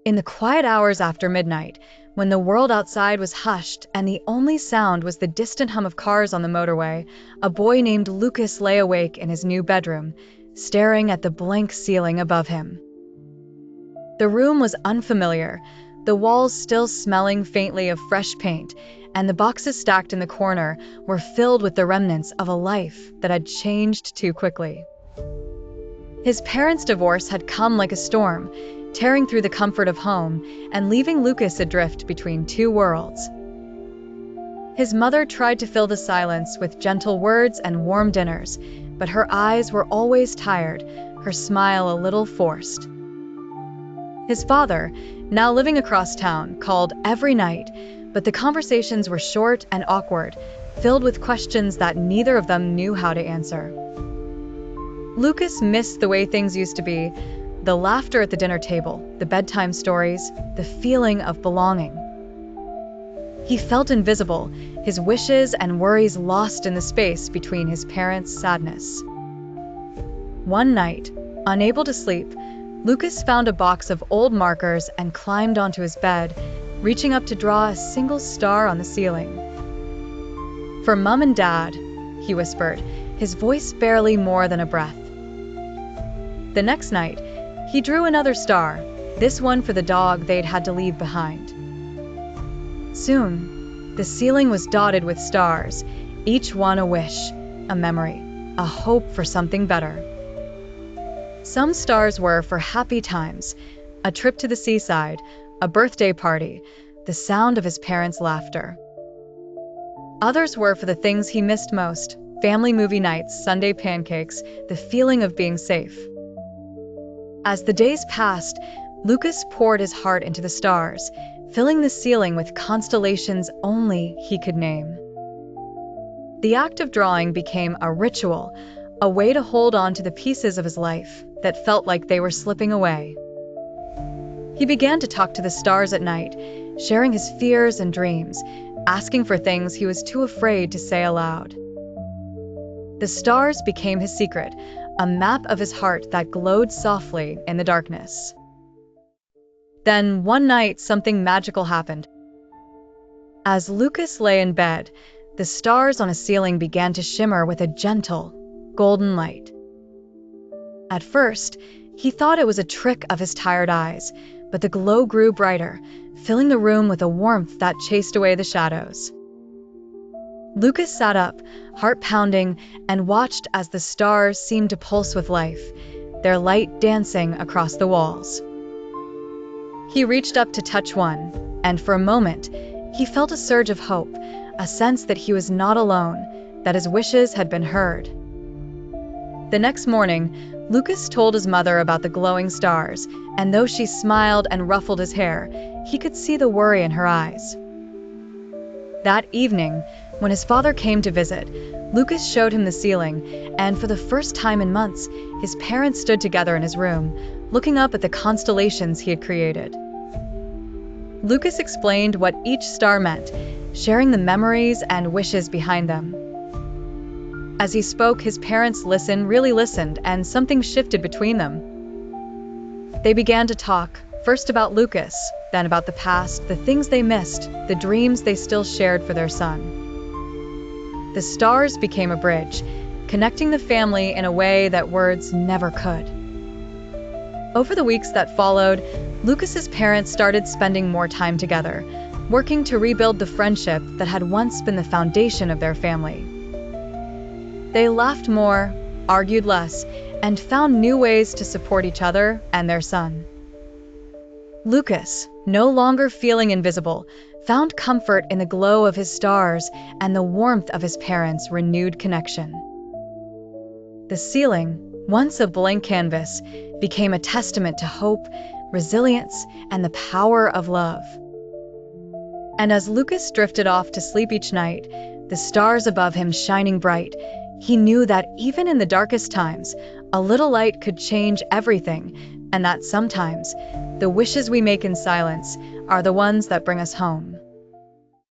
In the quiet hours after midnight, when the world outside was hushed and the only sound was the distant hum of cars on the motorway, a boy named Lucas lay awake in his new bedroom, staring at the blank ceiling above him. The room was unfamiliar, the walls still smelling faintly of fresh paint, and the boxes stacked in the corner were filled with the remnants of a life that had changed too quickly. His parents' divorce had come like a storm, tearing through the comfort of home and leaving Lucas adrift between two worlds. His mother tried to fill the silence with gentle words and warm dinners, but her eyes were always tired, her smile a little forced. His father, now living across town, called every night, but the conversations were short and awkward, filled with questions that neither of them knew how to answer. Lucas missed the way things used to be, the laughter at the dinner table, the bedtime stories, the feeling of belonging. He felt invisible, his wishes and worries lost in the space between his parents' sadness. One night, unable to sleep, Lucas found a box of old markers and climbed onto his bed, reaching up to draw a single star on the ceiling. "For Mom and Dad," he whispered, his voice barely more than a breath. The next night, he drew another star, this one for the dog they'd had to leave behind. Soon, the ceiling was dotted with stars, each one a wish, a memory, a hope for something better. Some stars were for happy times, a trip to the seaside, a birthday party, the sound of his parents' laughter. Others were for the things he missed most, family movie nights, Sunday pancakes, the feeling of being safe. As the days passed, Lucas poured his heart into the stars, filling the ceiling with constellations only he could name. The act of drawing became a ritual, a way to hold on to the pieces of his life that felt like they were slipping away. He began to talk to the stars at night, sharing his fears and dreams, asking for things he was too afraid to say aloud. The stars became his secret, a map of his heart that glowed softly in the darkness. Then, one night, something magical happened. As Lucas lay in bed, the stars on a ceiling began to shimmer with a gentle, golden light. At first, he thought it was a trick of his tired eyes, but the glow grew brighter, filling the room with a warmth that chased away the shadows. Lucas sat up, heart pounding, and watched as the stars seemed to pulse with life, their light dancing across the walls. He reached up to touch one, and for a moment, he felt a surge of hope, a sense that he was not alone, that his wishes had been heard. The next morning, Lucas told his mother about the glowing stars, and though she smiled and ruffled his hair, he could see the worry in her eyes. That evening, when his father came to visit, Lucas showed him the ceiling, and for the first time in months, his parents stood together in his room, looking up at the constellations he had created. Lucas explained what each star meant, sharing the memories and wishes behind them. As he spoke, his parents really listened, and something shifted between them. They began to talk, first about Lucas, then about the past, the things they missed, the dreams they still shared for their son. The stars became a bridge, connecting the family in a way that words never could. Over the weeks that followed, Lucas's parents started spending more time together, working to rebuild the friendship that had once been the foundation of their family. They laughed more, argued less, and found new ways to support each other and their son. Lucas, no longer feeling invisible, found comfort in the glow of his stars and the warmth of his parents' renewed connection. The ceiling, once a blank canvas, became a testament to hope, resilience, and the power of love. And as Lucas drifted off to sleep each night, the stars above him shining bright, he knew that even in the darkest times, a little light could change everything, and that sometimes, the wishes we make in silence are the ones that bring us home.